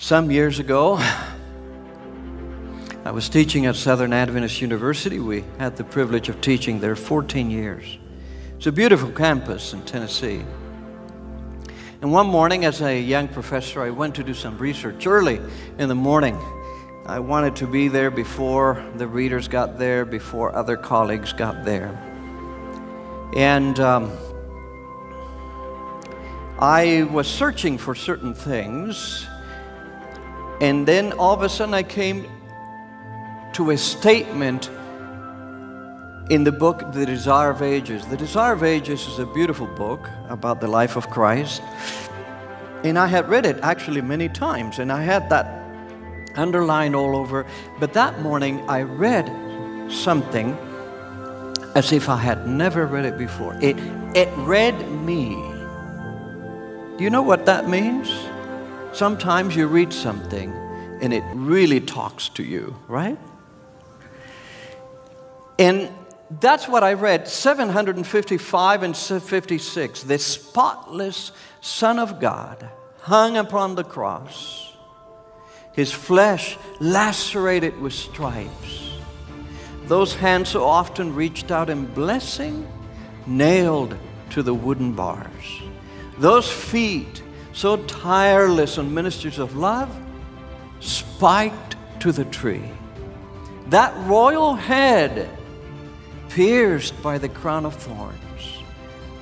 Some years ago, I was teaching at Southern Adventist University. We had the privilege of teaching there 14 years. It's a beautiful campus in Tennessee. And one morning, as a young professor, I went to do some research early in the morning. I wanted to be there before the readers got there, before other colleagues got there. And I was searching for certain things, and then all of a sudden I came to a statement in the book, The Desire of Ages. The Desire of Ages is a beautiful book about the life of Christ. And I had read it actually many times, and I had that underlined all over. But that morning I read something as if I had never read it before. It read me. Do you know what that means? Sometimes you read something and it really talks to you, right? And that's what I read, 755 and 56. The spotless Son of God hung upon the cross, his flesh lacerated with stripes. Those hands so often reached out in blessing, nailed to the wooden bars. Those feet so tireless on ministers of love, spiked to the tree. That royal head pierced by the crown of thorns.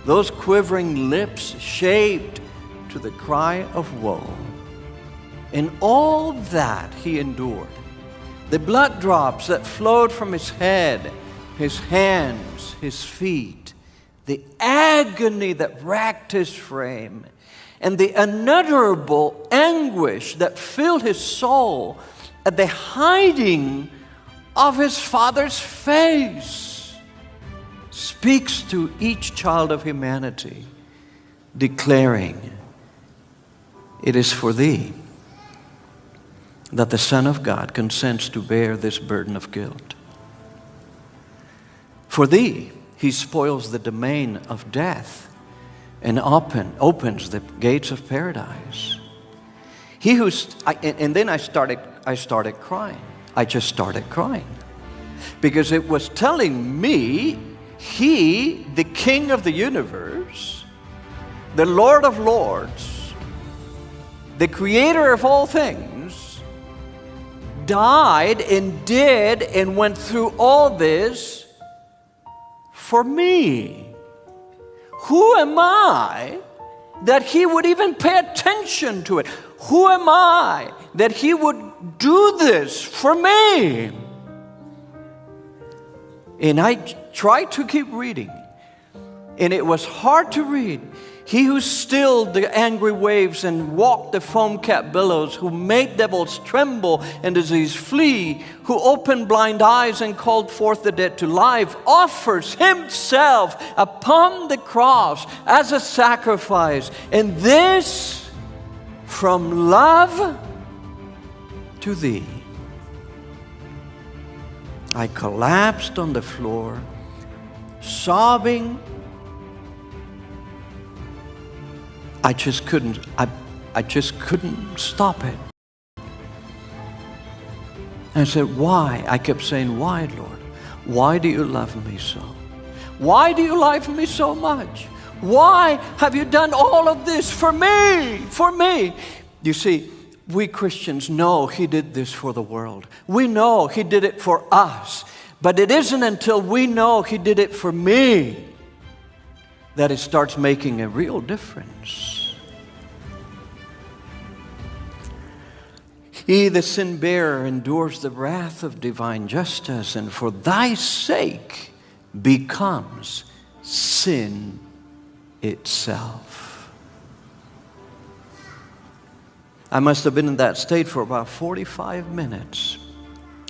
Those quivering lips shaped to the cry of woe. And all that he endured, the blood drops that flowed from his head, his hands, his feet, the agony that racked his frame, and the unutterable anguish that filled his soul at the hiding of his Father's face, speaks to each child of humanity, declaring, "It is for thee that the Son of God consents to bear this burden of guilt. For thee, he spoils the domain of death and opens the gates of paradise. He and then I started crying. I just started crying. Because it was telling me, he, the King of the universe, the Lord of lords, the creator of all things, died and did and went through all this for me. Who am I that he would even pay attention to it? Who am I that he would do this for me?" And I tried to keep reading, and it was hard to read. He who stilled the angry waves and walked the foam-capped billows, who made devils tremble and disease flee, who opened blind eyes and called forth the dead to life, offers himself upon the cross as a sacrifice, and this from love to thee. I collapsed on the floor, sobbing. I just couldn't stop it. And I said, "Why?" I kept saying, "Why, Lord? Why do you love me so? Why do you love me so much? Why have you done all of this for me? For me." You see, we Christians know he did this for the world. We know he did it for us. But it isn't until we know he did it for me that it starts making a real difference. He, the sin-bearer, endures the wrath of divine justice, and for thy sake becomes sin itself. I must have been in that state for about 45 minutes.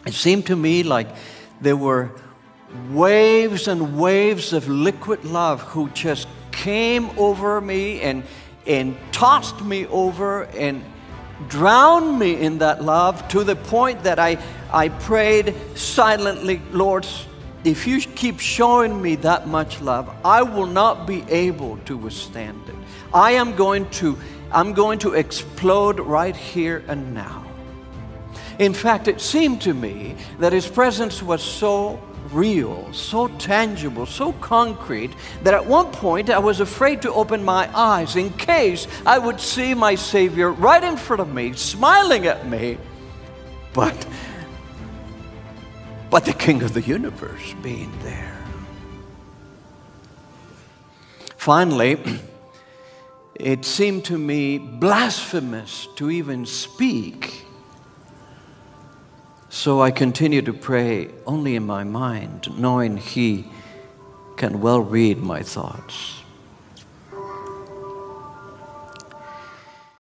It seemed to me like there were waves and waves of liquid love who just came over me and tossed me over and drowned me in that love, to the point that I prayed silently, "Lord, if you keep showing me that much love, I will not be able to withstand it. I am going to I'm going to explode right here and now. In fact, it seemed to me that his presence was so real, so tangible, so concrete, that at one point I was afraid to open my eyes in case I would see my Savior right in front of me, smiling at me, but the King of the universe being there. Finally, it seemed to me blasphemous to even speak. So I continued to pray only in my mind, knowing He can well read my thoughts.